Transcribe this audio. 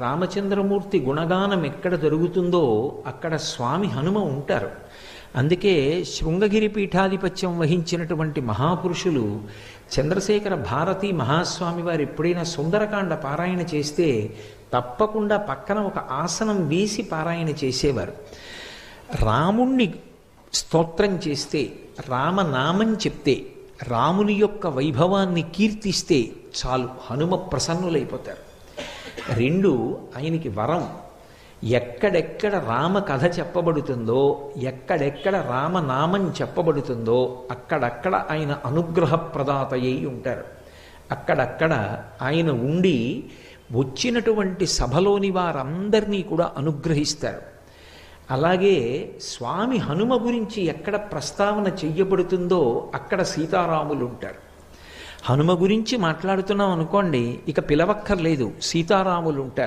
రామచంద్రమూర్తి గుణగానం ఎక్కడ జరుగుతుందో అక్కడ స్వామి హనుమ ఉంటారు. అందుకే శృంగగిరి పీఠాధిపత్యం వహించినటువంటి మహాపురుషులు చంద్రశేఖర భారతీ మహాస్వామి వారు ఎప్పుడైనా సుందరకాండ పారాయణ చేస్తే తప్పకుండా పక్కన ఒక ఆసనం వేసి పారాయణ చేసేవారు. రాముణ్ణి స్తోత్రం చేస్తే, రామనామం చెప్తే, రాముని యొక్క వైభవాన్ని కీర్తిస్తే చాలు హనుమ ప్రసన్నులైపోతారు. రెండు, ఆయనకి వరం. ఎక్కడెక్కడ రామ కథ చెప్పబడుతుందో, ఎక్కడెక్కడ రామనామం చెప్పబడుతుందో అక్కడక్కడ ఆయన అనుగ్రహ ప్రదాత అయి ఉంటారు. అక్కడక్కడ ఆయన ఉండి వచ్చినటువంటి సభలోని వారందరినీ కూడా అనుగ్రహిస్తారు. అలాగే స్వామి హనుమ గురించి ఎక్కడ ప్రస్తావన చెయ్యబడుతుందో అక్కడ సీతారాములు ఉంటారు. హనుమ గురించి మాట్లాడుతున్నాం అనుకోండి, ఇక పిలవక్కర్లేదు, సీతారాములు ఉంటారు.